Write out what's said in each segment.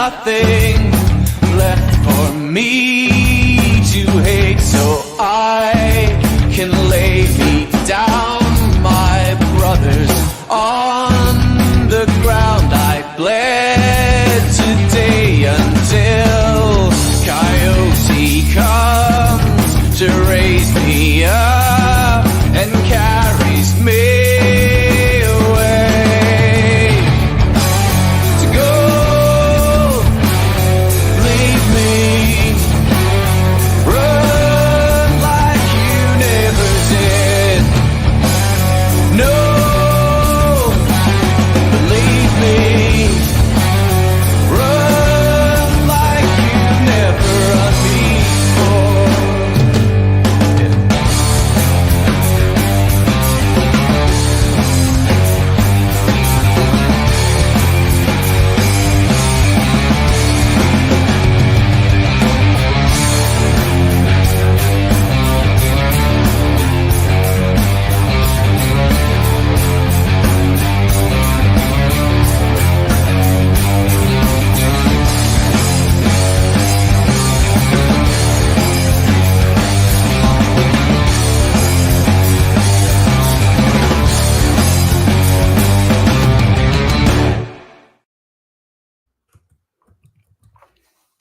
nothing left for me to hate, so I can lay me down, my brothers, on the ground. I bled today until Coyote comes to raise me up and carries me away to go. Leave me, run like you never did. No, believe me, run like you never run before.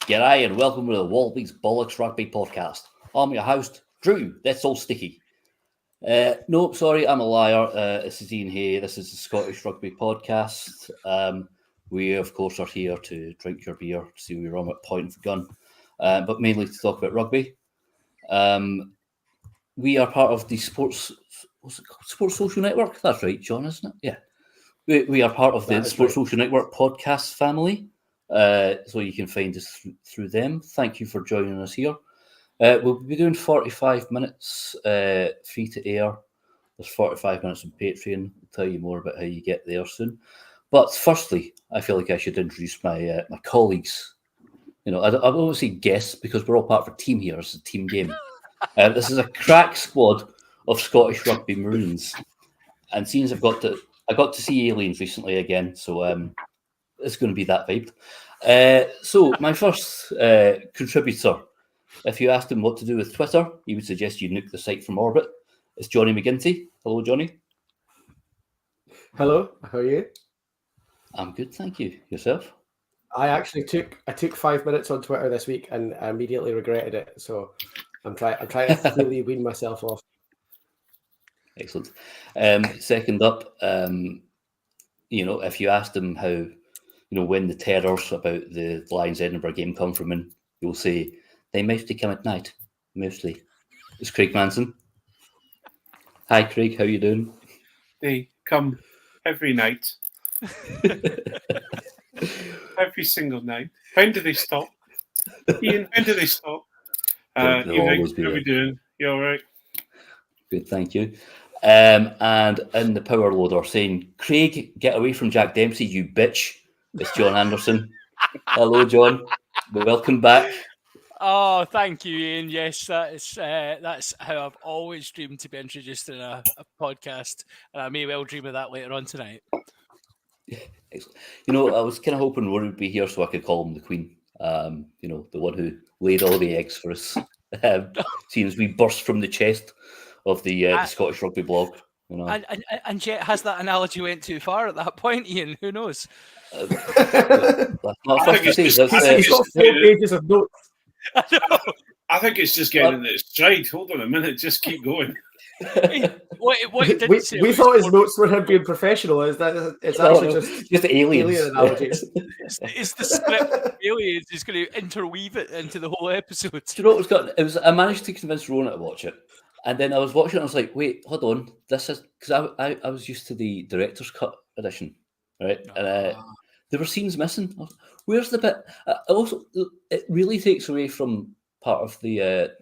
G'day and welcome to the Wallabies Bollocks Rugby Podcast. I'm your host, Drew. That's all sticky. No, sorry, I'm a liar. This is Iain here. This is the Scottish Rugby Podcast. We, of course, are here to drink your beer, see we run at point of gun, but mainly to talk about rugby. We are part of the Sports Social Network. That's right, John, isn't it? Yeah. We are part of the Sports Social Network podcast family. So you can find us through them. Thank you for joining us here. We'll be doing 45 minutes free to air. There's 45 minutes on Patreon. I'll tell you more about how you get there soon. But firstly, I feel like I should introduce my my colleagues. You know, I won't say guests because we're all part of a team here. It's a team game. This is a crack squad of Scottish Rugby Maroons. And since I got to see Aliens recently again, so it's going to be that vibe. So my first contributor, if you asked him what to do with Twitter, he would suggest you nuke the site from orbit. It's Jonny McGinty. Hello, Jonny. Hello, how are you? I'm good, thank you. Yourself? I took 5 minutes on Twitter this week and I immediately regretted it. So I'm trying to really wean myself off. Excellent. Second up, if you asked him how, when the terrors about the Lions Edinburgh game come from him, you'll say they mostly come at night. Mostly. It's Craig Manson. Hi, Craig. How you doing? They come every night. Every single night. When do they stop? Iain, when do they stop? How are we doing? You all right? Good, thank you. And in the power loader saying, Craig, get away from Jack Dempsey, you bitch. It's John Anderson. Hello, John. Welcome back. Oh, thank you, Iain. Yes, that's how I've always dreamed to be introduced in a podcast, and I may well dream of that later on tonight. Excellent. I was kind of hoping Rory would be here so I could call him the Queen. The one who laid all the eggs for us. Seeing as we burst from the chest of the Scottish Rugby blog. And yet, has that analogy went too far at that point, Iain? Who knows? I think it's 4 pages of notes. I think it's just getting in its stride. Hold on a minute, just keep going. What he didn't say we thought his notes were him being professional. It's actually just aliens. Alien analogies. It's the script of Aliens. He's going to interweave it into the whole episode. Do you know what I managed to convince Rona to watch it. And then I was watching it and I was like, wait, hold on. This is... Because I was used to the director's cut edition, right? And there were scenes missing. Where's the bit? Also, it really takes away from part of the,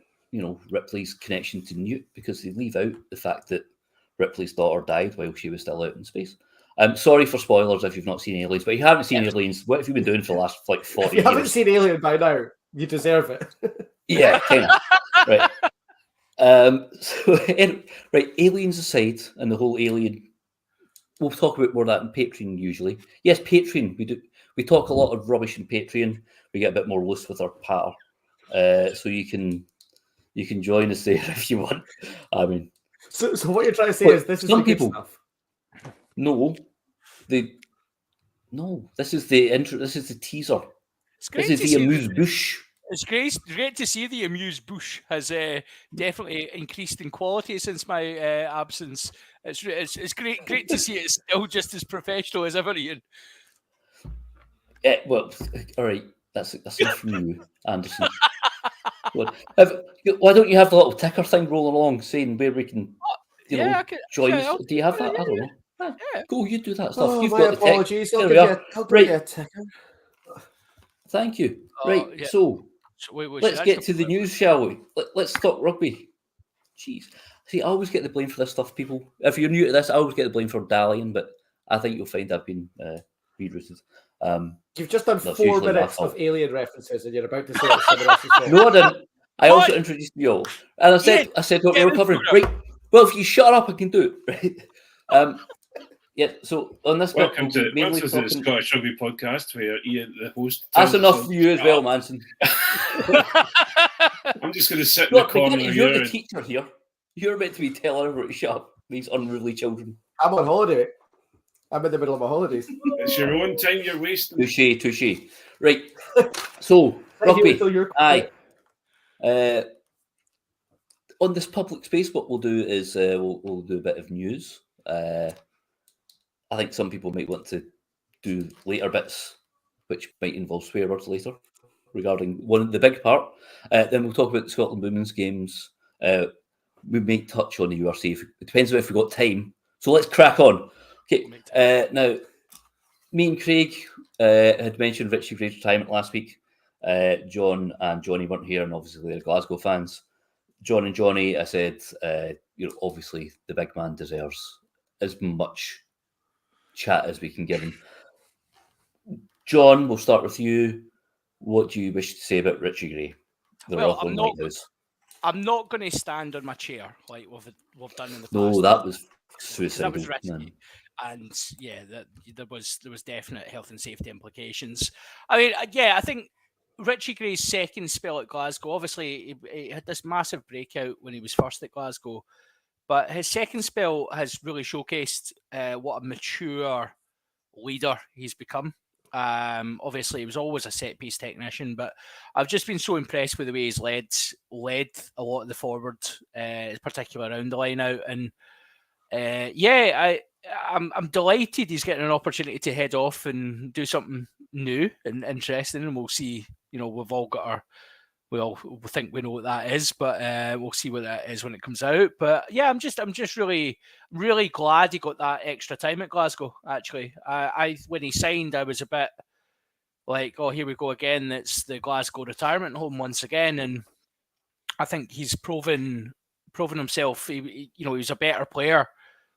Ripley's connection to Newt because they leave out the fact that Ripley's daughter died while she was still out in space. I'm sorry for spoilers if you've not seen Aliens, but if you haven't seen Aliens, what have you been doing for the last 40 years? If you haven't seen Alien by now, you deserve it. Yeah, kind of. Right. Aliens aside, and the whole alien we'll talk about more of that in Patreon usually. Yes, Patreon. We talk a lot of rubbish in Patreon. We get a bit more loose with our patter, so you can join us there if you want. I mean, so what you're trying to say is this is some the good people. stuff. No, this is the intro. This is the teaser. This is the amuse bouche. It's great to see the amuse bouche has definitely increased in quality since my absence. It's great to see it's still just as professional as ever, Ian. Well, all right. That's enough from you, Anderson. Why don't you have the little ticker thing rolling along saying where we can, join us? Do you have that? I don't know. Yeah. Go, you do that stuff. Oh, You've my got the tech. apologies. I'll There give we you are. I'll give you a ticker. Thank you. Oh, Right, yeah. so we let's get to the news, shall we? Let's talk rugby. Jeez. See, I always get the blame for this stuff, people. If you're new to this, I always get the blame for dallying, but I think you'll find I've been rerouted. You've just done That's 4 usually my minutes fault. of alien references, and you're about to say it's someone else's fault. No, I didn't. I also introduced you all, and I said what we were covering. Right. Well, if you shut up, I can do it. Right. Yeah. So on this bit, Welcome to the Scottish Rugby podcast, where Iain, the host. That's enough for you as well, Manson. I'm just going to sit in the corner You're here. the teacher here. You're meant to be telling everybody to shut up. These unruly children. I'm on holiday. I'm in the middle of my holidays. It's your own time you're wasting. Touche. Right. So rugby. Aye. On this public space, what we'll do is we'll do a bit of news. I think some people might want to do later bits, which might involve swear words later, regarding the big part. Then we'll talk about the Scotland women's games. We may touch on the URC. It depends on if we've got time. So let's crack on. Okay. Now, me and Craig had mentioned Richie Gray's retirement last week. John and Jonny weren't here, and obviously they're Glasgow fans. John and Jonny, I said, obviously the big man deserves as much chat as we can give him. John, we'll start with you. What do you wish to say about Richie Gray, the Rutherglen Lighthouse? I'm not going to stand on my chair like we've done in the past. No, that was suicidal. That was risky. And yeah, there was definite health and safety implications. I mean, I think Richie Gray's second spell at Glasgow, obviously he had this massive breakout when he was first at Glasgow, but his second spell has really showcased what a mature leader he's become. Obviously, he was always a set-piece technician, but I've just been so impressed with the way he's led a lot of the forward, particularly around the line out. And I'm delighted he's getting an opportunity to head off and do something new and interesting. And we'll see. We've all got we think we know what that is, but we'll see what that is when it comes out. But yeah, I'm just really, really glad he got that extra time at Glasgow. Actually, when he signed, I was a bit like, oh, here we go again. It's the Glasgow retirement home once again, and I think he's proven himself. He was a better player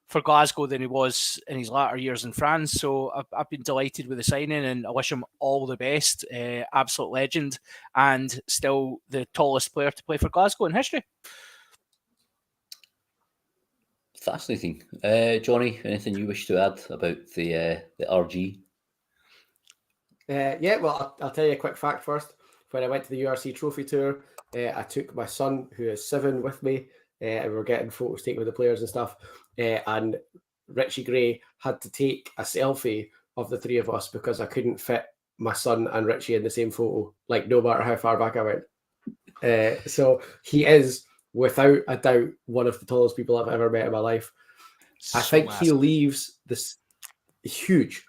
for Glasgow than he was in his latter years in France. So I've been delighted with the signing, and I wish him all the best. Absolute legend, and still the tallest player to play for Glasgow in history. Fascinating. Jonny, anything you wish to add about the RG? Well, I'll tell you a quick fact first. When I went to the URC Trophy Tour, I took my son, who is 7, with me, and we were getting photos taken with the players and stuff. And Richie Gray had to take a selfie of the three of us because I couldn't fit my son and Richie in the same photo, like no matter how far back I went. So he is, without a doubt, one of the tallest people I've ever met in my life. I think he leaves this huge.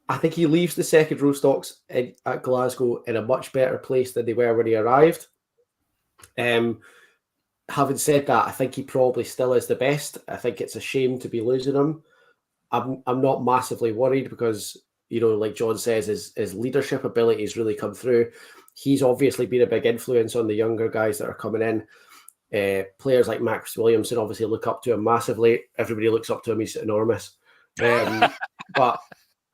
I think he leaves the second row stocks at Glasgow in a much better place than they were when he arrived. Having said that, I think he probably still is the best. I think it's a shame to be losing him. I'm not massively worried because, like John says, his leadership abilities really come through. He's obviously been a big influence on the younger guys that are coming in. Players like Max Williamson obviously look up to him massively. Everybody looks up to him. He's enormous. But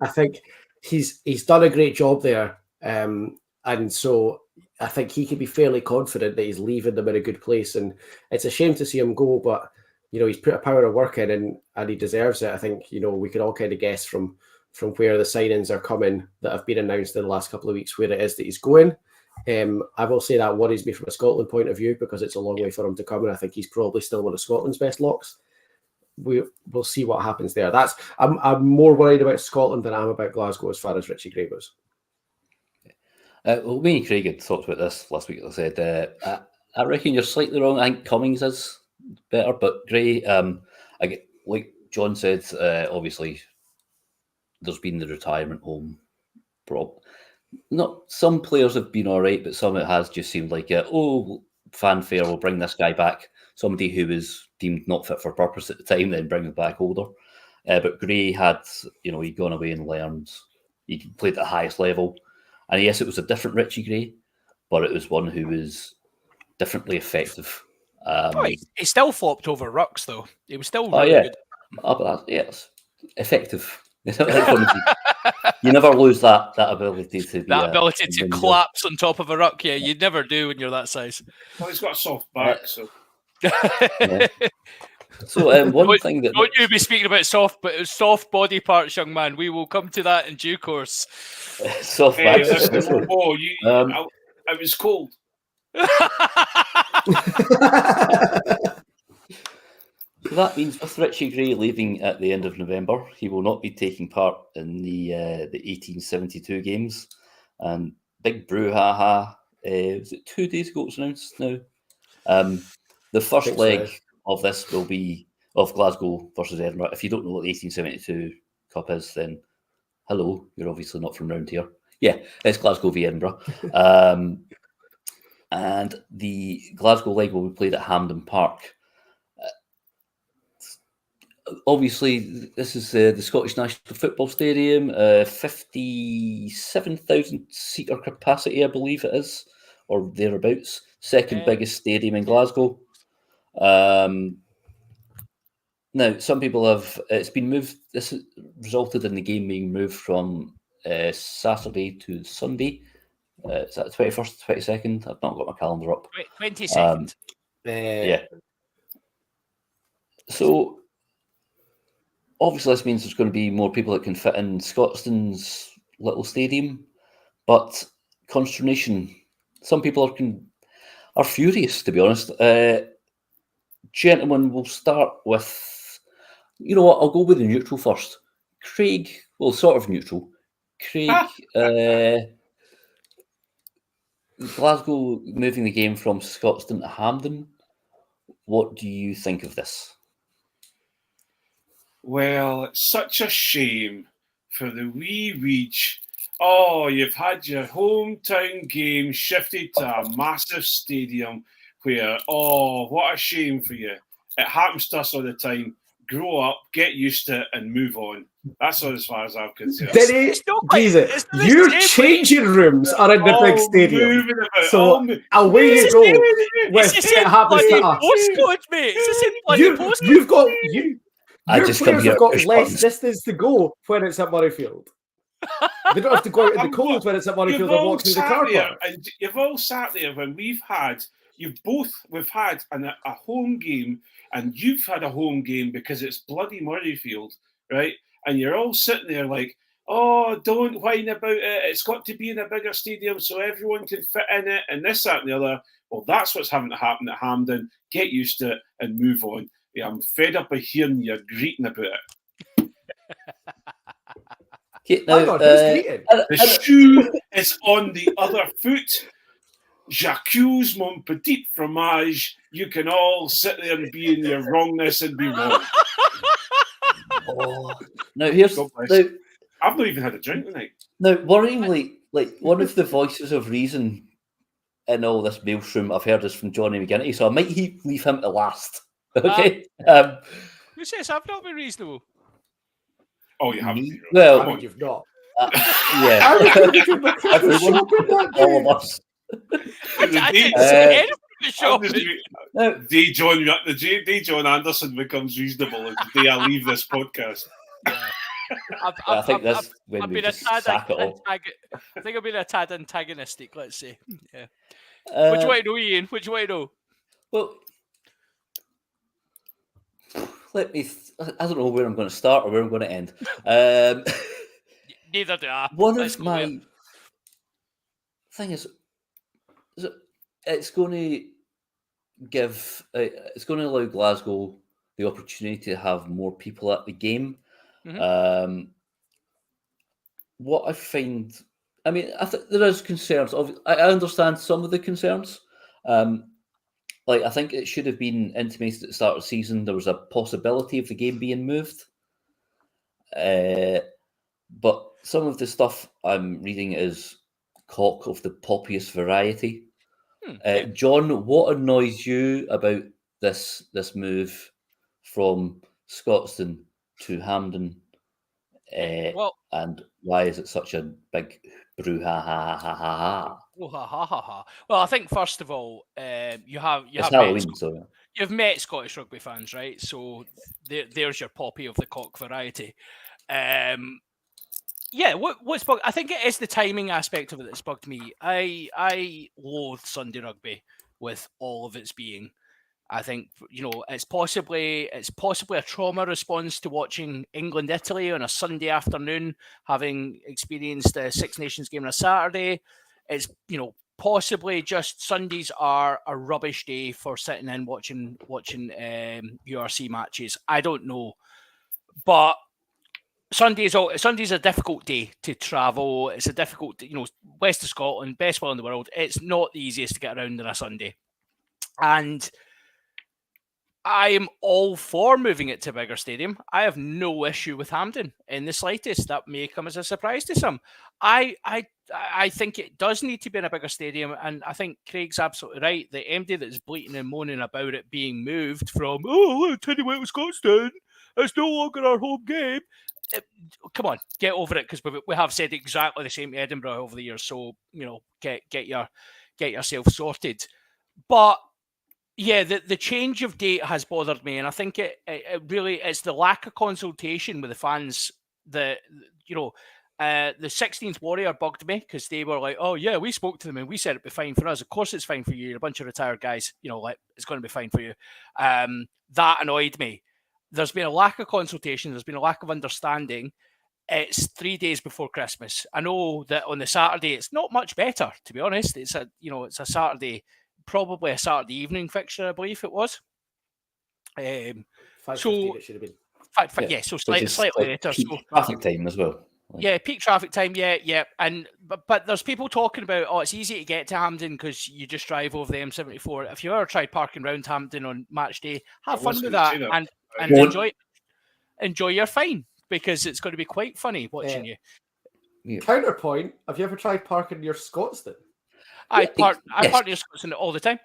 I think he's done a great job there. And so I think he can be fairly confident that he's leaving them in a good place. And it's a shame to see him go, but he's put a power of work in and he deserves it. I think, we could all kind of guess from where the signings are coming that have been announced in the last couple of weeks where it is that he's going. I will say that worries me from a Scotland point of view because it's a long way for him to come, and I think he's probably still one of Scotland's best locks. We'll see what happens there. I'm more worried about Scotland than I am about Glasgow as far as Richie Gray goes. Well, me and Craig had talked about this last week. As I said, I reckon you're slightly wrong. I think Cummings is better, but Gray, like John said, obviously there's been the retirement home prop. Not some players have been all right, but some it has just seemed like fanfare. We'll bring this guy back. Somebody who was deemed not fit for purpose at the time, then bring him back older. But Gray had, he'd gone away and learned. He played at the highest level. And yes, it was a different Richie Gray, but it was one who was differently effective. He still flopped over rucks, though. He was still really good. Yes, effective. You never lose that ability to be ability to collapse on top of a ruck. Yeah, you never do when you're that size. Well, he's got a soft back, so. Yeah. So one thing that don't you be speaking about soft body parts, young man. We will come to that in due course. Soft back. I was cold. So that means with Richie Gray leaving at the end of November, he will not be taking part in the 1872 games. And big brouhaha. Was it 2 days ago it was announced now? The first leg of this will be of Glasgow versus Edinburgh. If you don't know what the 1872 Cup is, then hello, you're obviously not from around here. Yeah, it's Glasgow v Edinburgh. And the Glasgow leg will be played at Hampden Park. Obviously, this is the Scottish National Football Stadium, 57,000 seater capacity, I believe it is, or thereabouts. Second biggest stadium in Glasgow. Now, some people it's been moved. This has resulted in the game being moved from Saturday to Sunday. Is that the 21st, 22nd? I've not got my calendar up. 22nd. Yeah. So, obviously, this means there's going to be more people that can fit in Scotstoun's little stadium, but consternation. Some people are furious, to be honest. Gentlemen, we'll start with, you know what, I'll go with the neutral first. Craig, well, sort of neutral. Craig, Glasgow moving the game from Scotstoun to Hampden. What do you think of this? Well, it's such a shame for the wee Reach. Oh, you've had your hometown game shifted to a massive stadium where, what a shame for you. It happens to us all the time. Grow up, get used to it, and move on. That's all as far as I'm concerned. Jesus, your changing rooms are in the big stadium. So away you go. When it happens to us. Postcode, mate. It's the same bloody postcode. Your players have got less distance to go when it's at Murrayfield. They don't have to go out in the cold when it's at Murrayfield and walk through the car park. And you've all sat there when we've had a home game, and you've had a home game because it's bloody Murrayfield, right? And you're all sitting there like, don't whine about it. It's got to be in a bigger stadium so everyone can fit in it, and this, that, and the other. Well, that's what's having to happen at Hampden. Get used to it and move on. Yeah, I'm fed up of hearing you greeting about it. The shoe is on the other foot. J'accuse mon petit fromage. You can all sit there and be in your wrongness and be wrong. Now I've not even had a drink tonight. Now, worryingly, like one of the voices of reason in all this maelstrom I've heard is from Jonny McGinty, so I might leave him to last. Okay. Who says I've not been reasonable? Oh, you haven't. Well, you've not. Yeah. Everyone, all of us. I didn't say anything in the day John Anderson becomes reasonable is the day I leave this podcast. Yeah. I think that's when we just sack it all. I think I've been a tad antagonistic, let's say. Yeah. Which way to know, Ian? Which way to know? Well, let me. I don't know where I'm going to start or where I'm going to end. Neither do I. One Let's of go there. my thing is it's going to give. It's going to allow Glasgow the opportunity to have more people at the game. Mhm. What I find, I mean, I think there is concerns. I understand some of the concerns. Like, I think it should have been intimated at the start of the season there was a possibility of the game being moved. But some of the stuff I'm reading is cock of the poppiest variety. Yeah. John, what annoys you about this move from Scotstoun to Hampden? Well, And why is it such a big brouhaha? oh, ha, ha, ha, ha. Well, I think first of all, you have It's met Halloween, so you've met Scottish rugby fans, right? So there's your poppy of the cock variety. Yeah, what's bugged? I think it is the timing aspect of it that's bugged me. I loathe Sunday rugby with all of its being. I think it's possibly a trauma response to watching England Italy on a Sunday afternoon, having experienced the Six Nations game on a Saturday. It's possibly just Sundays are a rubbish day for sitting in watching URC matches. I don't know, but Sunday's a difficult day to travel. It's a difficult, west of Scotland, best will in the world. It's not the easiest to get around on a Sunday, and I am all for moving it to a bigger stadium. I have no issue with Hampden in the slightest. That may come as a surprise to some. I think it does need to be in a bigger stadium, and I think Craig's absolutely right. The MD that's bleating and moaning about it being moved from Teddy White was Scotstoun, it's no longer our home game. Come on, get over it, because we have said exactly the same to Edinburgh over the years. So get yourself sorted. But yeah, the change of date has bothered me, and I think it really it's the lack of consultation with the fans. The 16th Warrior bugged me because they were like, "Oh yeah, we spoke to them and we said it'd be fine for us. Of course, it's fine for you. You're a bunch of retired guys. It's going to be fine for you." That annoyed me. There's been a lack of consultation. There's been a lack of understanding. It's 3 days before Christmas. I know that on the Saturday it's not much better, to be honest. It's a Saturday. Probably a Saturday evening fixture, I believe it was. 5:15 it should have been. Yeah, so which is slightly like later. peak So traffic time as well. yeah, peak traffic time. Yeah, and but there's people talking about it's easy to get to Hampden because you just drive over the M74. If you ever tried parking around Hampden on match day, have fun with that, and Don't. enjoy your fine, because it's going to be quite funny watching you. Yeah. Counterpoint: have you ever tried parking near Scotstoun? I park yes. near Scotstoun all the time.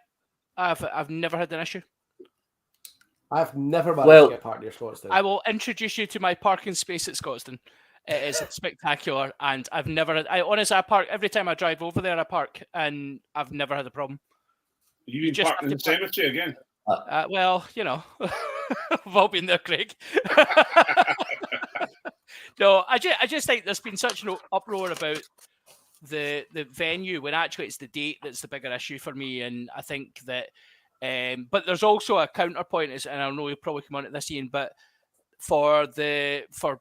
I've never had an issue. I've never managed to get parked near Scotstoun. I will introduce you to my parking space at Scotstoun. It is spectacular, and I've never had. I park every time I drive over there. I park, and I've never had a problem. You been parking in the cemetery again? Well, we've all been there, Craig. No, I just think there's been such an uproar about the venue when actually it's the date that's the bigger issue for me, and I think that. But there's also a counterpoint, and I know you'll probably come on to this, Iain, but for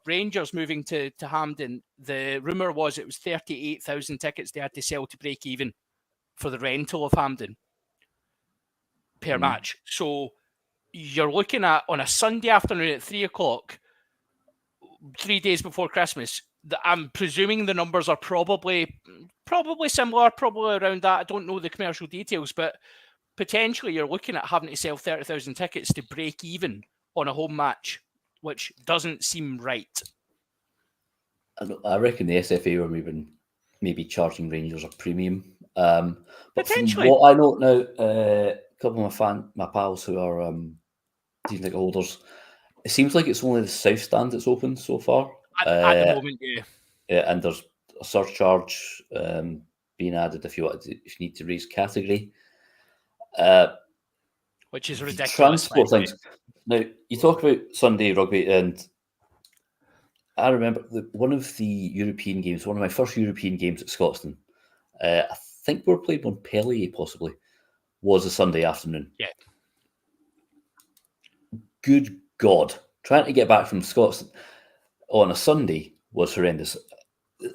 Rangers moving to Hampden, the rumour was it was 38,000 tickets they had to sell to break even for the rental of Hampden per match. So you're looking at, on a Sunday afternoon at 3:00, 3 days before Christmas, I'm presuming the numbers are probably similar, probably around that. I don't know the commercial details, but potentially you're looking at having to sell 30,000 tickets to break even on a home match, which doesn't seem right. I reckon the SFA were maybe charging Rangers a premium. But Potentially. from what I know now, a couple of my pals who are season ticket holders, it seems like it's only the South Stand that's open so far. At the moment, yeah. Yeah, and there's a surcharge being added if you need to raise category. Which is ridiculous. Transport things. Now, you talk about Sunday rugby, and I remember one of the European games, one of my first European games at Scotstoun, I think we were playing Montpellier possibly, was a Sunday afternoon. Yeah. Good God, trying to get back from Scotland on a Sunday was horrendous.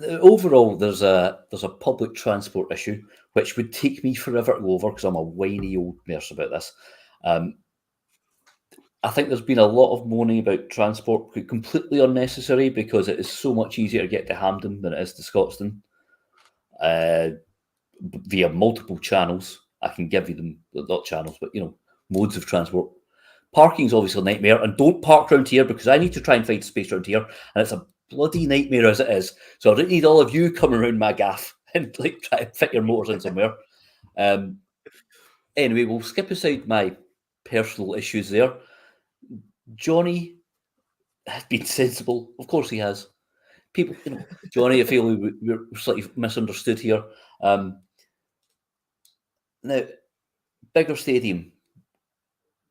Overall, there's a public transport issue which would take me forever to go over because I'm a whiny old nurse about this. I think there's been a lot of moaning about transport, completely unnecessary, because it is so much easier to get to Hampden than it is to Scotstoun via multiple channels. I can give you them, not channels, but modes of transport. Parking's obviously a nightmare, and don't park around here because I need to try and find space around here, and it's a bloody nightmare as it is. So I don't need all of you coming around my gaff and try to fit your motors in somewhere. Anyway, we'll skip aside my personal issues there. Jonny has been sensible. Of course he has. People, Jonny, I feel we're slightly misunderstood here. Now, bigger stadium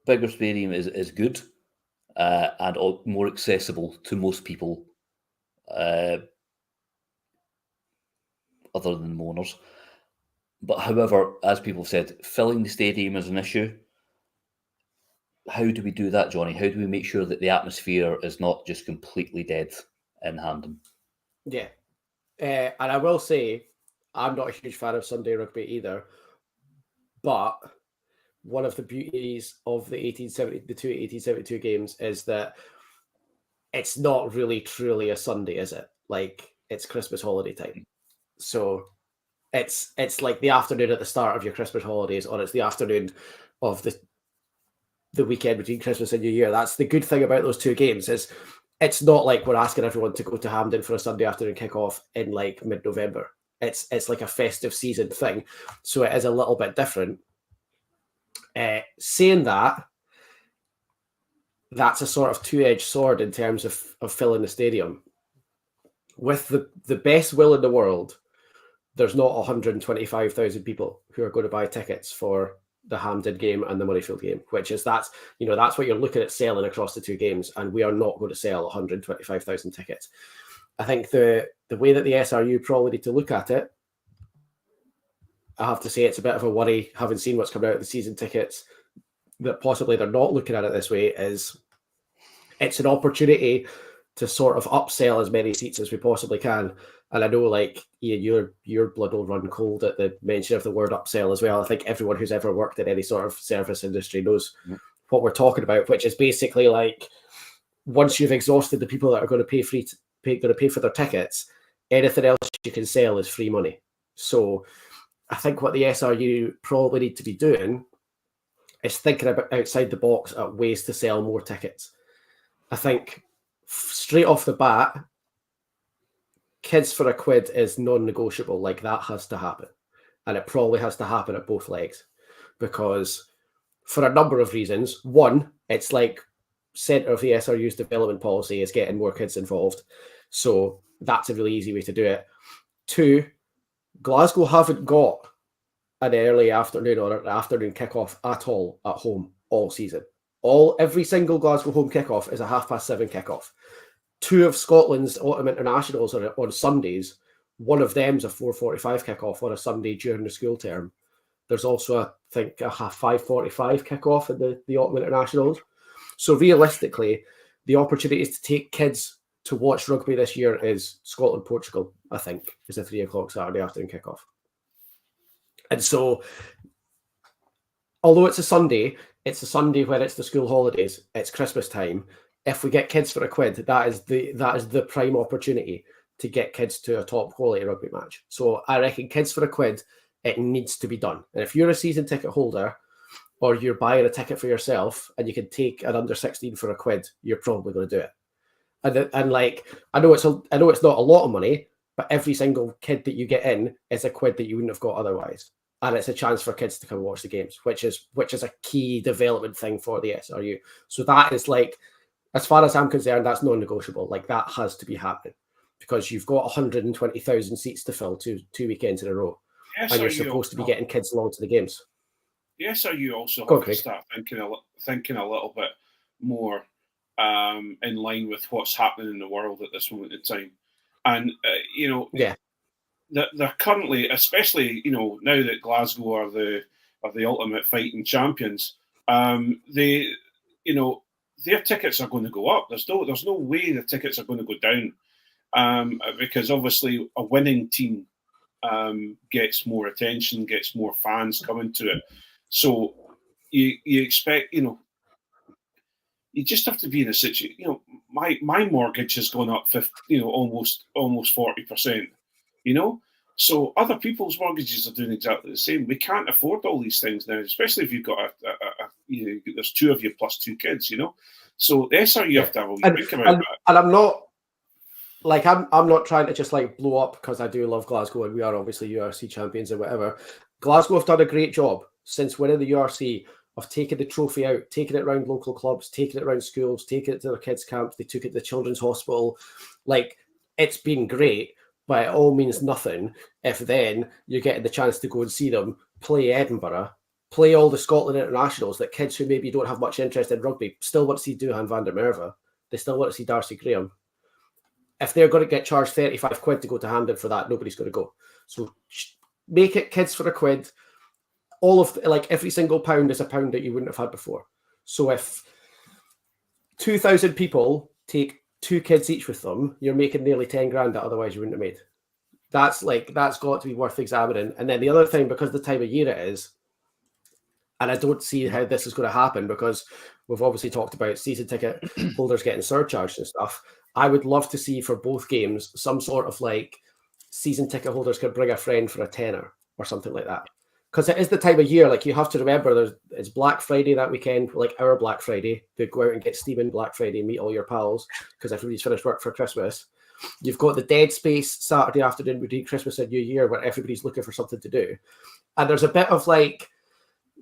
is good and more accessible to most people, other than mourners. But however, as people have said, filling the stadium is an issue. How do we do that, Jonny? How do we make sure that the atmosphere is not just completely dead in Hampden? Yeah. And I will say, I'm not a huge fan of Sunday rugby either, but one of the beauties of the 1872 games is that it's not really truly a Sunday, is it? Like, it's Christmas holiday time. So it's like the afternoon at the start of your Christmas holidays, or it's the afternoon of the weekend between Christmas and New Year. That's the good thing about those two games, is it's not like we're asking everyone to go to Hampden for a Sunday afternoon kickoff in like mid-November. It's like a festive season thing. So it is a little bit different. Saying that, that's a sort of two-edged sword in terms of filling the stadium. With the best will in the world, there's not 125,000 people who are going to buy tickets for the Hampden game and the Murrayfield game, that's what you're looking at selling across the two games, and we are not going to sell 125,000 tickets. I think the way that the SRU probably need to look at it, I have to say it's a bit of a worry, having seen what's coming out of the season tickets, that possibly they're not looking at it this way, is it's an opportunity to sort of upsell as many seats as we possibly can. And I know, like, Iain, your blood will run cold at the mention of the word upsell as well. I think everyone who's ever worked in any sort of service industry knows what we're talking about, which is basically like, once you've exhausted the people that are going to pay for their tickets, anything else you can sell is free money. So I think what the SRU probably need to be doing is thinking about outside the box at ways to sell more tickets. I think straight off the bat, kids for £1 is non-negotiable. Like, that has to happen. And it probably has to happen at both legs, because for a number of reasons. One, it's like centre of the SRU's development policy is getting more kids involved. So that's a really easy way to do it. Two, Glasgow haven't got an early afternoon or an afternoon kickoff at all at home all season. Every single Glasgow home kickoff is a 7:30 kickoff. Two of Scotland's autumn internationals are on Sundays. One of them's a 4:45 kickoff on a Sunday during the school term. There's also, I think, a 5:45 kickoff in the autumn internationals. So realistically, the opportunities to take kids to watch rugby this year is Scotland-Portugal, I think, is a 3 o'clock Saturday afternoon kickoff. And so, although it's a Sunday when it's the school holidays, it's Christmas time. If we get kids for £1, that is the prime opportunity to get kids to a top quality rugby match. So I reckon kids for £1, it needs to be done. And if you're a season ticket holder, or you're buying a ticket for yourself and you can take an under 16 for £1, you're probably going to do it. And like, I know it's not a lot of money, but every single kid that you get in is £1 that you wouldn't have got otherwise. And it's a chance for kids to come watch the games, which is a key development thing for the SRU. So that is, like, as far as I'm concerned, that's non-negotiable. Like, that has to be happening, because you've got 120,000 seats to fill two weekends in a row, and you're supposed to be getting kids along to the games. The SRU also have to start thinking a little bit more in line with what's happening in the world at this moment in time. And, they're currently, especially, now that Glasgow are the ultimate fighting champions, their tickets are going to go up. There's no way the tickets are going to go down, because obviously a winning team gets more attention, gets more fans coming to it. So you expect, you just have to be in a situation. My mortgage has gone up almost 40%. So other people's mortgages are doing exactly the same. We can't afford all these things now, especially if you've got there's two of you plus two kids. So the SRU have to have a wee think about that. And I'm not like I'm not trying to just like blow up, because I do love Glasgow and we are obviously URC champions and whatever. Glasgow have done a great job since winning the URC of taking the trophy out, taking it around local clubs, taking it around schools, taking it to their kids' camps. They took it to the children's hospital. Like, it's been great, but it all means nothing if then you're getting the chance to go and see them play Edinburgh, play all the Scotland internationals that kids who maybe don't have much interest in rugby still want to see Duhan van der Merwe. They still want to see Darcy Graham. If they're going to get charged 35 quid to go to Hampden for that, nobody's going to go. So make it kids for a quid. All of every single pound is a pound that you wouldn't have had before. So if 2,000 people take 2 kids each with them, you're making nearly 10 grand that otherwise you wouldn't have made. That's got to be worth examining. And then the other thing, because the time of year it is, and I don't see how this is going to happen, because we've obviously talked about season ticket holders getting surcharged and stuff. I would love to see for both games some sort of season ticket holders could bring a friend for a tenner or something like that. Because it is the time of year, you have to remember it's Black Friday that weekend, our Black Friday. They go out and get steaming Black Friday, meet all your pals, because everybody's finished work for Christmas. You've got the dead space Saturday afternoon between Christmas and New Year where everybody's looking for something to do. And there's a bit of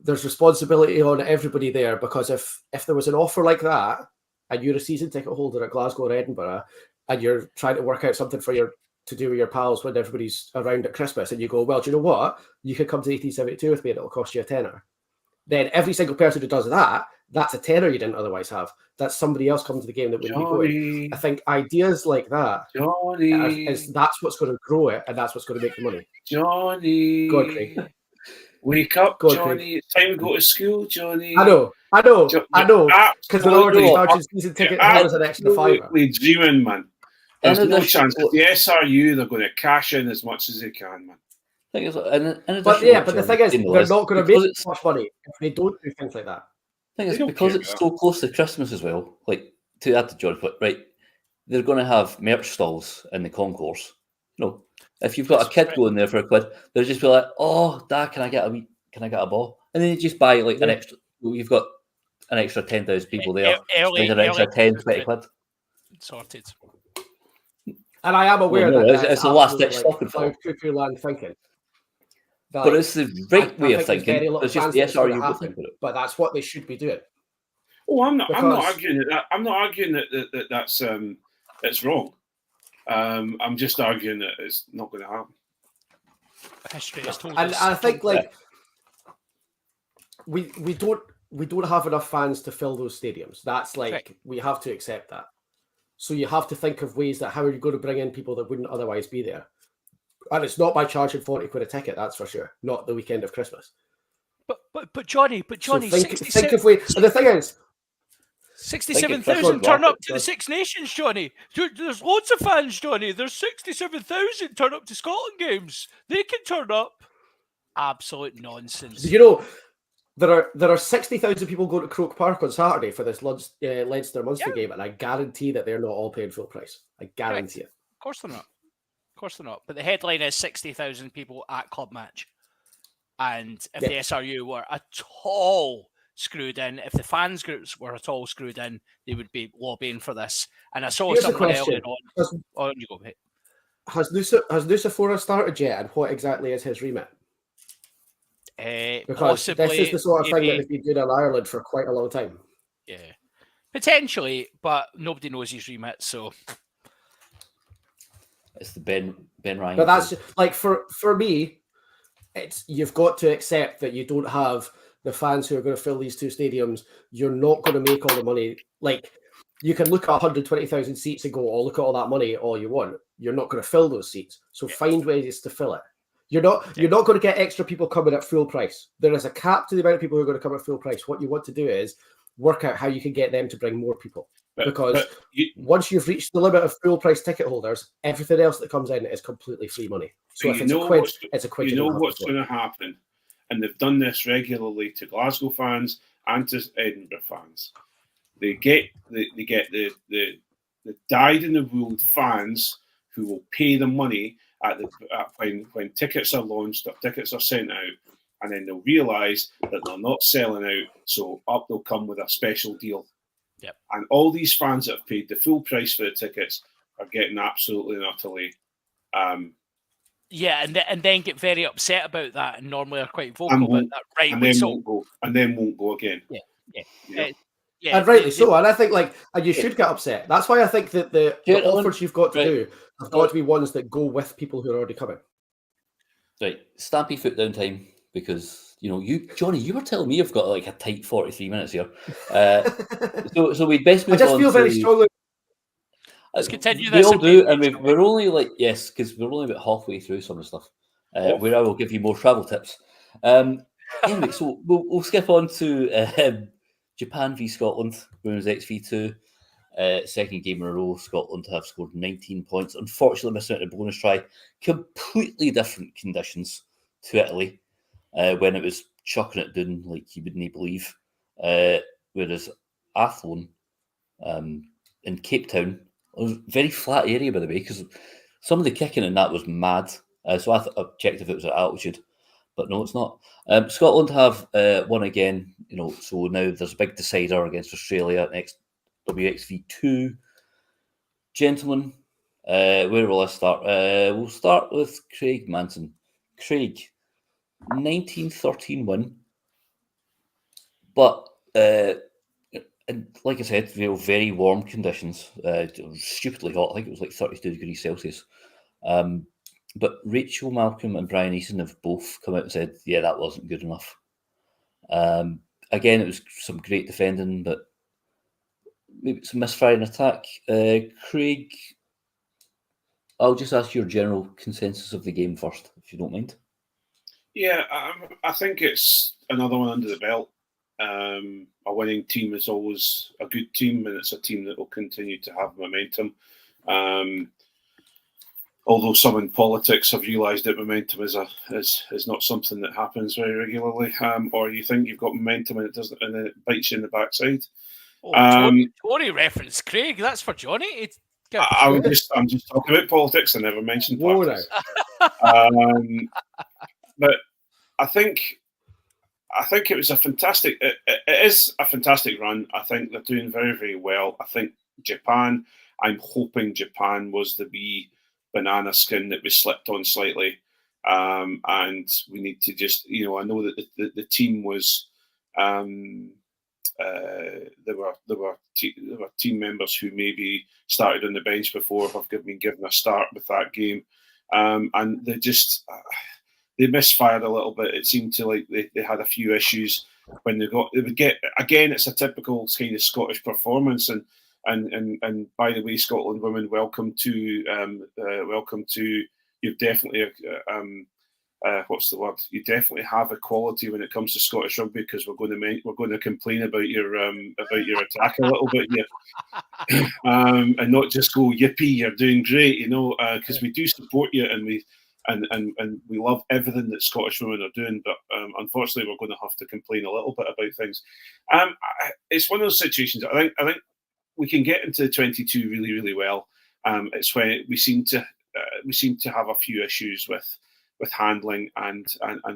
there's responsibility on everybody there, because if there was an offer like that and you're a season ticket holder at Glasgow or Edinburgh and you're trying to work out something to do with your pals when everybody's around at Christmas, and you go, well, do you know what? You could come to 1872 with me and it'll cost you a tenner. Then every single person who does that, that's a tenner you didn't otherwise have. That's somebody else coming to the game that wouldn't be going. I think ideas like that, that's what's going to grow it, and that's what's going to make the money. Johnny. Go on, Craig. Wake up, Go on, Johnny. Craig. It's time to go to school, Johnny. I know. Because they're already charging season ticket holders an extra £5. Absolutely dreaming, man. There's no chance. The SRU, they're going to cash in as much as they can, man. But the thing is, they're not going to make much money if they don't do things like that. Thing is, because it's so close to Christmas as well, to add to John's point, right, they're going to have merch stalls in the concourse. If you've got a kid going there for a quid, they'll just be like, oh, Dad, can I get a ball? And then you just buy an extra, you've got an extra 10,000 people there, an extra 10, 20 quid. Sorted. And I am aware that it's a last-ditch stocking for cuckoo land thinking. But it's the right way of thinking. It's just the SRU will think about it. But that's what they should be doing. Oh, I'm not arguing that. I'm not arguing that that's it's wrong. I'm just arguing that it's not going to happen. History has told us. And I think we don't have enough fans to fill those stadiums. That's we have to accept that. So you have to think of ways that how are you going to bring in people that wouldn't otherwise be there? And it's not by charging 40 quid a ticket, that's for sure. Not the weekend of Christmas. But Johnny, so think of ways. And the thing is, 67,000 turn up to the Six Nations, Johnny. There's loads of fans, Johnny. There's 67,000 turn up to Scotland games. They can turn up. Absolute nonsense. There are 60,000 people going to Croke Park on Saturday for this Leinster-Munster game, and I guarantee that they're not all paying full price. I guarantee it. Of course they're not. But the headline is 60,000 people at club match. And if the SRU were at all screwed in, if the fans groups were at all screwed in, they would be lobbying for this. And I saw someone earlier on. You go, mate. Has Nucifora started yet, and what exactly is his remit? Because this is the sort of thing that they've been doing in Ireland for quite a long time. Yeah, potentially, but nobody knows his remit, so it's the Ben Ryan. But that's for me, it's you've got to accept that you don't have the fans who are going to fill these two stadiums. You're not going to make all the money. You can look at 120,000 seats and go, "Oh, look at all that money, all you want." You're not going to fill those seats, so find ways to fill it. You're not going to get extra people coming at full price. There is a cap to the amount of people who are going to come at full price. What you want to do is work out how you can get them to bring more people. Because you, once you've reached the limit of full price ticket holders, everything else that comes in is completely free money. So if it's a quid, it's a quid. You know what's going to happen, and they've done this regularly to Glasgow fans and to Edinburgh fans. They get the dyed in the wool fans who will pay the money when tickets are launched or tickets are sent out, and then they'll realise that they're not selling out, so up they'll come with a special deal. Yep. And all these fans that have paid the full price for the tickets are getting absolutely and utterly. Yeah, and then get very upset about that, and normally are quite vocal about that. Right, and then won't go again. Yeah. And rightly so. And I think and you should get upset. That's why I think that the offers you've got to do have got to be ones that go with people who are already coming. Right, stampy foot down time, because Jonny, you were telling me you've got like a tight 43 minutes here. So we'd best move on. I just feel very strongly. Let's continue We this. all do, and we're only because we're only about halfway through some of the stuff. Where I will give you more travel tips. Anyway, so we'll skip on to Japan v Scotland, Women's XV2. Second game in a row, Scotland have scored 19 points. Unfortunately, missing out a bonus try. Completely different conditions to Italy, when it was chucking it down like you wouldn't believe. Whereas Athlone in Cape Town, it was a very flat area, by the way, because some of the kicking in that was mad. So I checked if it was at altitude, but no, it's not. Scotland have won again, so now there's a big decider against Australia next WXV2. Gentlemen, where will I start? We'll start with Craig Manson. Craig, 1913 win, but and like I said, very warm conditions. It was stupidly hot. I think it was like 32 degrees Celsius. But Rachel Malcolm and Brian Easton have both come out and said, yeah, that wasn't good enough. Again, it was some great defending, but maybe some misfiring attack. Craig, I'll just ask your general consensus of the game first, if you don't mind. Yeah, I think it's another one under the belt. A winning team is always a good team, and it's a team that will continue to have momentum. Although some in politics have realised that momentum is not something that happens very regularly, or you think you've got momentum and it doesn't, and then it bites you in the backside. Tory reference, Craig. That's for Jonny. I'm just talking about politics. I never mentioned politics. But I think it was a fantastic. It is a fantastic run. I think they're doing very, very well. I think Japan. I'm hoping Japan was the wee banana skin that was slipped on slightly, and we need to just. I know that the team was. There were team members who maybe started on the bench before have been given a start with that game, and they just they misfired a little bit. It seemed to like they had a few issues when they would get again. It's a typical kind of Scottish performance, and by the way, Scotland women, welcome to you've definitely what's the word? You definitely have equality when it comes to Scottish rugby, because we're going to complain about your attack a little bit here, and not just go yippee, you're doing great, because we do support you and we love everything that Scottish women are doing, but unfortunately we're going to have to complain a little bit about things. It's one of those situations. I think we can get into 22 really, really well. It's when we seem to have a few issues with handling and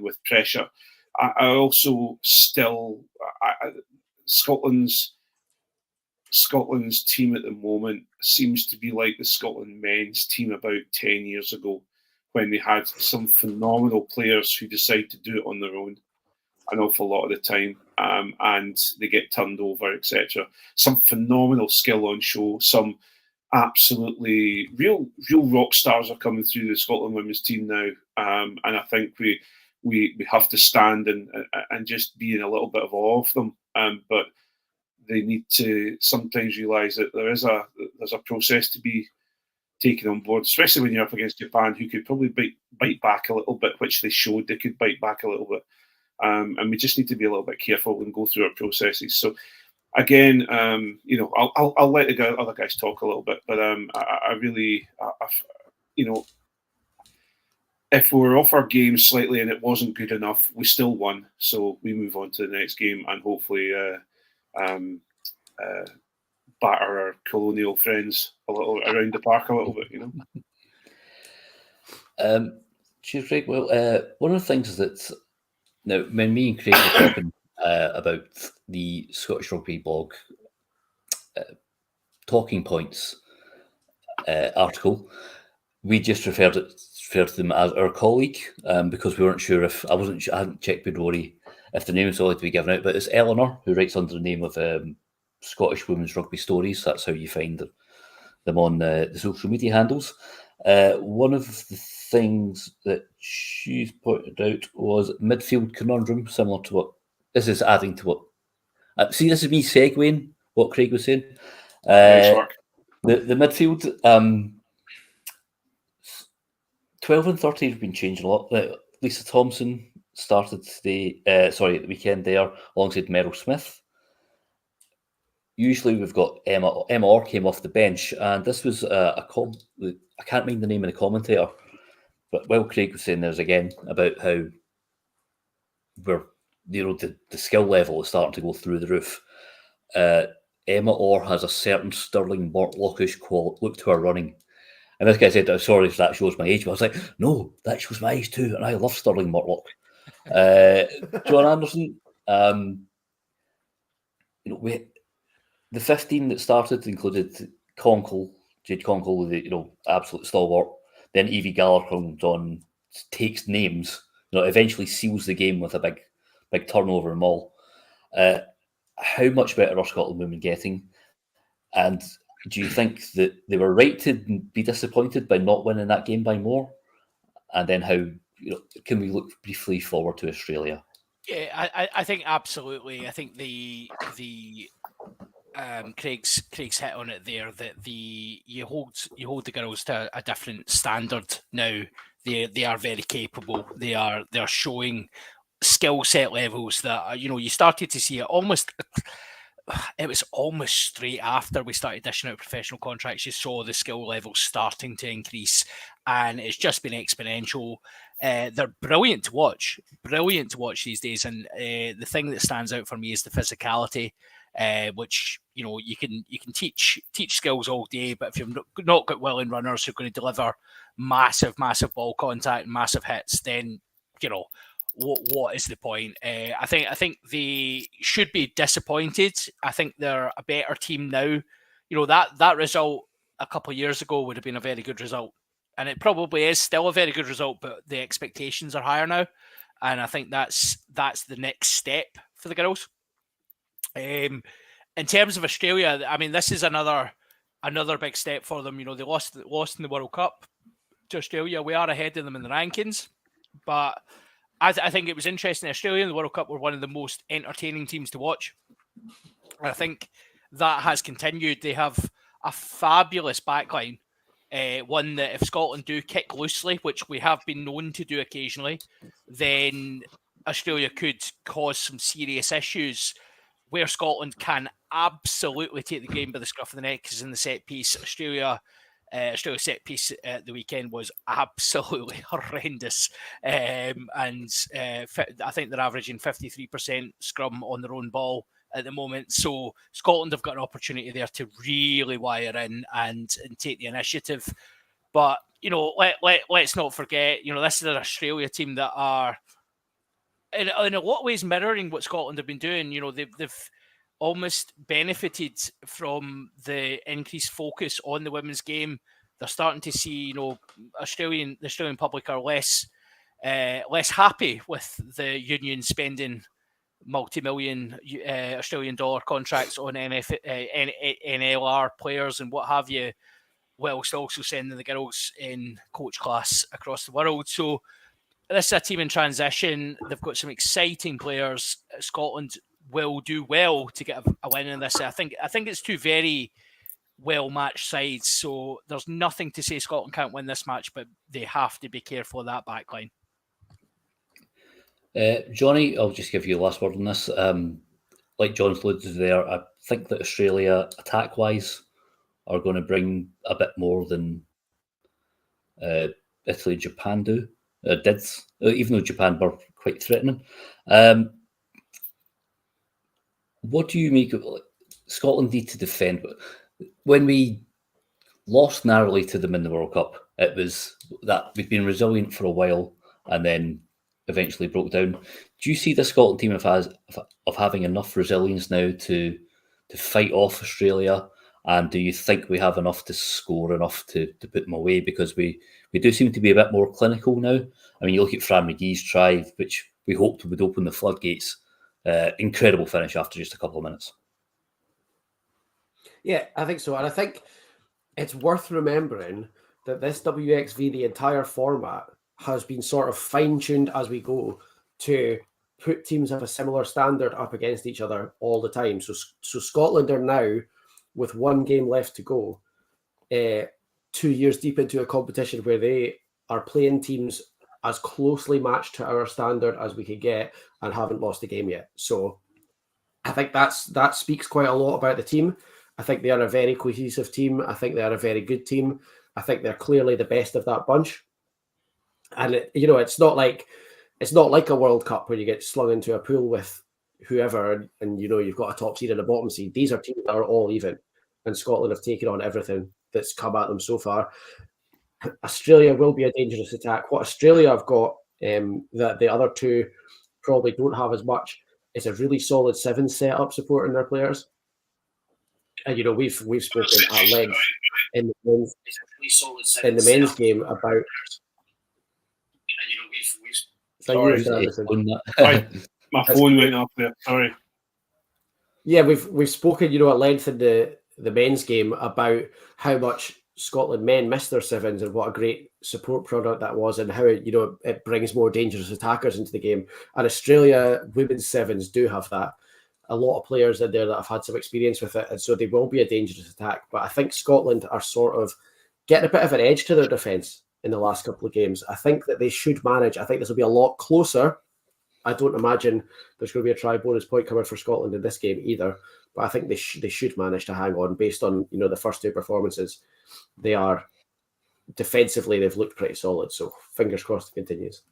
with pressure. I also still Scotland's team at the moment seems to be like the Scotland men's team about 10 years ago, when they had some phenomenal players who decide to do it on their own an awful lot of the time, and they get turned over, etc. Some phenomenal skill on show, some absolutely real rock stars are coming through the Scotland women's team now, and I think we have to stand and just be in a little bit of awe of them, but they need to sometimes realise that there's a process to be taken on board, especially when you're up against Japan, who could probably bite back a little bit, which they showed they could bite back a little bit, and we just need to be a little bit careful and go through our processes. So again, I'll let the other guys talk a little bit, but I really, if we were off our game slightly and it wasn't good enough, we still won. So we move on to the next game and hopefully batter our colonial friends a little around the park a little bit, Cheers, Craig. Well, one of the things that now, when me and Craig were talking about the Scottish Rugby blog talking points article, we just referred to them as our colleague because we weren't sure if I hadn't checked with Rory if the name was allowed to be given out, but it's Eleanor who writes under the name of Scottish Women's Rugby Stories. That's how you find them on the social media handles. One of the things that she's pointed out was midfield conundrum, similar to what this is adding to what. See, this is me segueing what Craig was saying. Nice work. The midfield, 12 and 13 have been changing a lot. Lisa Thompson started at the weekend there alongside Meryl Smith. Usually we've got Emma Orr came off the bench, and this was I can't mind the name of the commentator, but Craig was saying there's again about how the skill level is starting to go through the roof. Emma Orr has a certain Sterling Mortlockish look to her running. And this guy said, "I'm sorry if that shows my age," but I was like, "No, that shows my age too," and I love Sterling Mortlock. John Anderson, the 15 that started included Jade Conkle, the absolute stalwart. Then Evie Gallagher comes on, takes names, eventually seals the game with a big turnover and all. How much better are Scotland women getting? And do you think that they were right to be disappointed by not winning that game by more? And then how can we look briefly forward to Australia? Yeah, I think absolutely. I think the Craig's hit on it there, that you hold the girls to a different standard now. They are very capable. They're showing skill set levels that you started to see it almost. It was almost straight after we started dishing out professional contracts. You saw the skill levels starting to increase, and it's just been exponential. They're brilliant to watch these days. And the thing that stands out for me is the physicality, which you can teach skills all day, but if you've not got willing runners who are going to deliver massive ball contact and massive hits, then what is the point? I think they should be disappointed. I think they're a better team now. That result a couple of years ago would have been a very good result, and it probably is still a very good result, but the expectations are higher now, and I think that's the next step for the girls. In terms of Australia, I mean, this is another big step for them. They lost in the World Cup to Australia. We are ahead of them in the rankings, but I think it was interesting. Australia in the World Cup were one of the most entertaining teams to watch. I think that has continued. They have a fabulous backline, one that if Scotland do kick loosely, which we have been known to do occasionally, then Australia could cause some serious issues. Where Scotland can absolutely take the game by the scruff of the neck is in the set piece. Australia's set piece at the weekend was absolutely horrendous. I think they're averaging 53% scrum on their own ball at the moment. So Scotland have got an opportunity there to really wire in and take the initiative. But, let's not forget, this is an Australia team that are in a lot of ways mirroring what Scotland have been doing. They've almost benefited from the increased focus on the women's game. They're starting to see, the Australian public are less happy with the union spending multi-million Australian dollar contracts on NLR players and what have you, whilst also sending the girls in coach class across the world. So this is a team in transition. They've got some exciting players. Scotland will do well to get a win in this. I think it's two very well-matched sides, so there's nothing to say Scotland can't win this match, but they have to be careful of that backline. Jonny, I'll just give you the last word on this. like John's alluded to there, I think that Australia, attack-wise, are going to bring a bit more than Italy and Japan did, even though Japan were quite threatening. What do you make of Scotland need to defend? When we lost narrowly to them in the World Cup, it was that we'd been resilient for a while and then eventually broke down. Do you see the Scotland team of having enough resilience now to fight off Australia? And do you think we have enough to score enough to put them away? Because we do seem to be a bit more clinical now. I mean, you look at Fran McGee's try, which we hoped would open the floodgates. Incredible finish after just a couple of minutes. Yeah, I think so. And I think it's worth remembering that this WXV, the entire format, has been sort of fine-tuned as we go to put teams of a similar standard up against each other all the time. So Scotland are now, with one game left to go, 2 years deep into a competition where they are playing teams as closely matched to our standard as we could get and haven't lost a game yet. So I think that speaks quite a lot about the team. I think they are a very cohesive team. I think they are a very good team. I think they're clearly the best of that bunch. And it's not like a World Cup where you get slung into a pool with whoever and you've got a top seed and a bottom seed. These are teams that are all even, and Scotland have taken on everything that's come at them so far. Australia will be a dangerous attack. What Australia have got that the other two probably don't have as much is a really solid seven setup supporting their players. And we've spoken at length in the men's game about. My phone went off there. Sorry. Yeah, we've spoken, at length in the men's game about how much Scotland men miss their sevens and what a great support product that was, and how it brings more dangerous attackers into the game. And Australia women's sevens do have that. A lot of players in there that have had some experience with it, and so they will be a dangerous attack. But I think Scotland are sort of getting a bit of an edge to their defence in the last couple of games. I think that they should manage. I think this will be a lot closer. I don't imagine there's going to be a try bonus point coming for Scotland in this game either. But I think they should manage to hang on based on the first two performances. They are defensively, they've looked pretty solid. So fingers crossed it continues.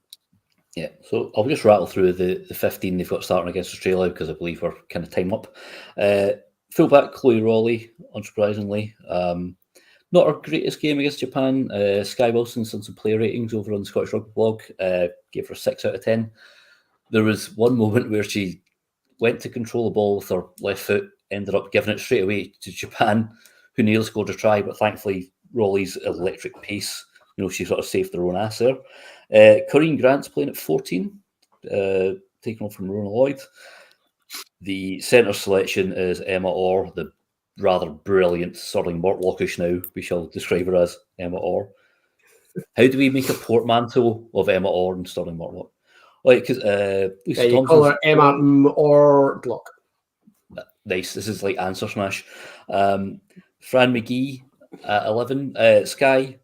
Yeah, so I'll just rattle through the 15 they've got starting against Australia because I believe we're kind of time up. Fullback Chloe Rowley, unsurprisingly. Not our greatest game against Japan. Sky Wilson's done some player ratings over on the Scottish Rugby blog. Gave her 6 out of 10. There was one moment where she went to control the ball with her left foot, ended up giving it straight away to Japan, who nearly scored a try, but thankfully Rowley's electric pace, she sort of saved their own ass there. Corinne Grant's playing at 14, taken off from Rona Lloyd. The centre selection is Emma Orr, the rather brilliant Sterling Mortlockish now, we shall describe her as Emma Orr. How do we make a portmanteau of Emma Orr and Sterling Mortlock? Because you call her Emma Mortlock. Nice. This is like Answer Smash. Fran McGee at 11. Sky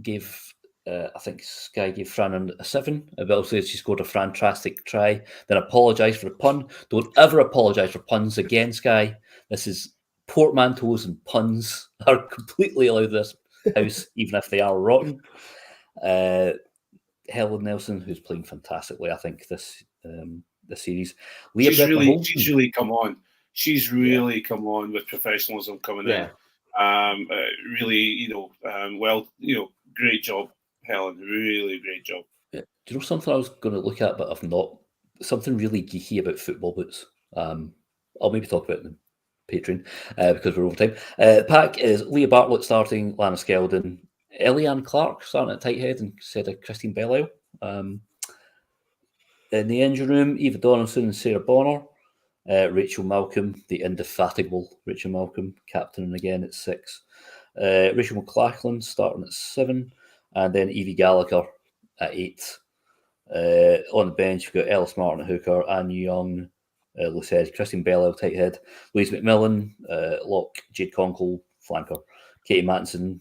gave. I think Sky gave Fran a 7. But also she scored a fantastic try. Then apologised for the pun. Don't ever apologise for puns again, Sky. This is portmanteaus and puns are completely allowed in this house, even if they are rotten. Helen Nelson, who's playing fantastically, I think this series. She's really come on. She's really come on with professionalism coming in. Really, great job, Helen. Really great job. Yeah. Do you know something I was going to look at, but I've not? Something really geeky about football boots. I'll maybe talk about it in Patreon because we're over time. Pack is Leah Bartlett starting, Lana Skeldon, Eliane Clark starting at tight head instead of Christine Belial. In the engine room, Eva Donaldson and Sarah Bonner. Rachel Malcolm, the indefatigable Rachel Malcolm, captaining again at 6. Rachel McLachlan starting at 7. And then Evie Gallagher at 8. On the bench, we've got Ellis Martin at hooker, Anne Young, Lucette, Christine Belial, tight head, Louise McMillan, lock, Jade Conkle, flanker, Katie Mattinson,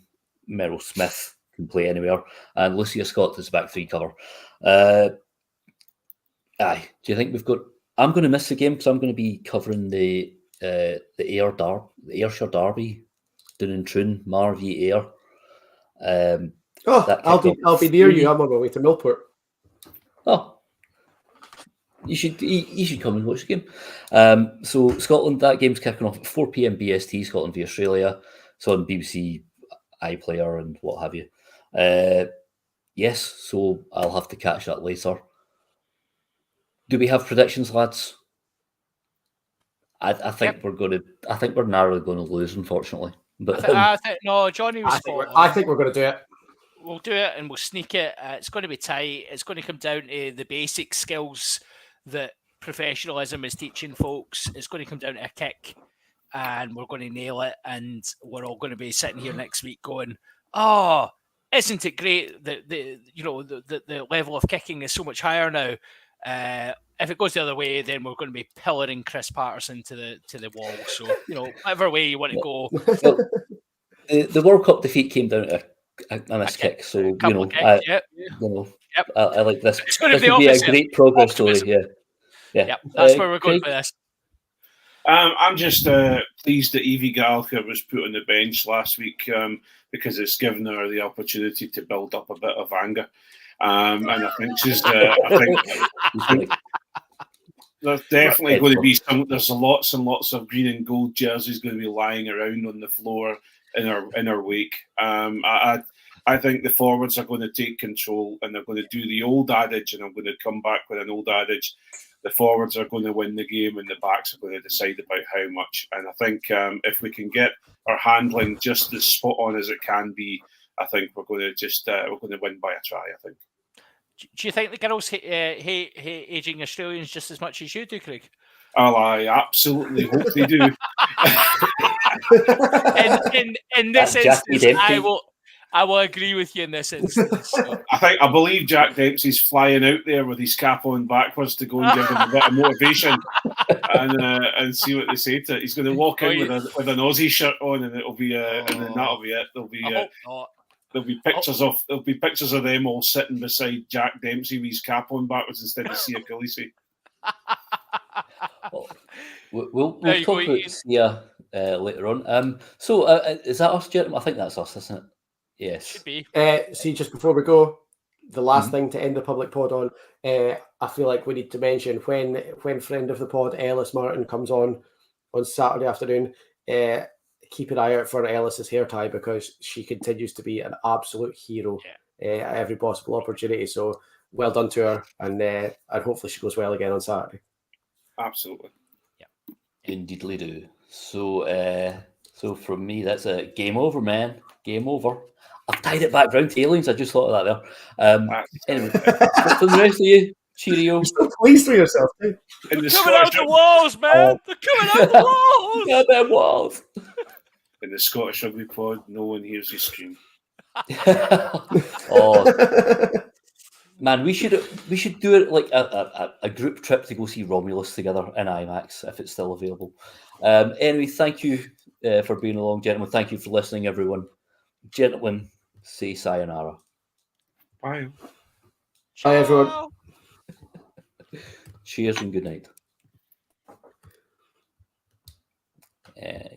Meryl Smith can play anywhere, and Lucia Scott is back 3 cover. Do you think we've got I'm going to miss the game because I'm going to be covering the Ayrshire Derby down in Troon, Mar v Ayr. That I'll kicked be off near Friday. you. I'm on my way to Millport. Oh, you should come and watch the game. So Scotland, that game's kicking off at 4 p.m. BST. Scotland v Australia. It's on BBC iPlayer and what have you. Yes, so I'll have to catch that later. Do we have predictions, lads? I think we're narrowly going to lose, unfortunately. But I think no, Jonny was I spot think, I on. think we're going to do it. We'll do it and we'll sneak it. It's going to be tight. It's going to come down to the basic skills that professionalism is teaching folks. It's going to come down to a kick, and we're going to nail it. And we're all going to be sitting here next week going, "Oh, isn't it great that the level of kicking is so much higher now?" If it goes the other way, then we're going to be pillaring Chris Patterson to the wall. So whatever way you want to go. well, the World Cup defeat came down to a missed kick. So I like this. It's going to This be would be a opposite. great progress story. Optimism. Yeah. Yep, that's where we're going Craig? for this. I'm just pleased that Evie Gallagher was put on the bench last week because it's given her the opportunity to build up a bit of anger. And I think she's. I think there's definitely going to be some. There's lots and lots of green and gold jerseys going to be lying around on the floor in her wake. I think the forwards are going to take control and they're going to do the old adage, and I'm going to come back with an old adage. The forwards are going to win the game and the backs are going to decide about how much. And I think if we can get our handling just as spot on as it can be, I think we're going to win by a try, I think. Do you think the girls hate ageing Australians just as much as you do, Craig? Oh, I absolutely hope they do. in this instance, I will agree with you in this instance. So. I believe Jack Dempsey's flying out there with his cap on backwards to go and give them a bit of motivation and see what they say to it. He's going to walk in with an Aussie shirt on, and it'll be and then that'll be it. There'll be pictures of them all sitting beside Jack Dempsey with his cap on backwards instead of Sia Khaleesi. We'll talk about Sia later on. So is that us, gentlemen? I think that's us, isn't it? Yes. Should be. See, just before we go, the last thing to end the public pod on, I feel like we need to mention when friend of the pod Ellis Martin comes on Saturday afternoon, keep an eye out for Ellis's hair tie because she continues to be an absolute hero at every possible opportunity. So well done to her, and hopefully she goes well again on Saturday. Absolutely. Yeah. Indeedly do. So from me, that's a game over, man. Game over. I've tied it back round to aliens. I just thought of that there. Anyway, for the rest of you, cheerio. You're so pleased with yourself, too. They're coming out the walls, man. They're coming out the walls. Yeah, the walls. In the Scottish Rugby pod, no one hears you scream. Man, we should do it like a group trip to go see Romulus together in IMAX if it's still available. Anyway, thank you for being along, gentlemen. Thank you for listening, everyone. Gentlemen, say sayonara. Bye. Bye, everyone. Cheers and good night.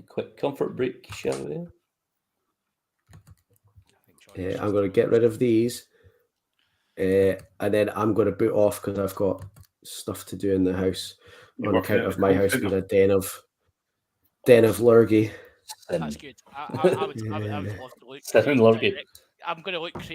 Quick comfort break, shall we? I'm going to get rid of these, and then I'm going to boot off because I've got stuff to do in the house on account of my house being a den of lurgy. That's good. I would love to look. I'm going to look Craig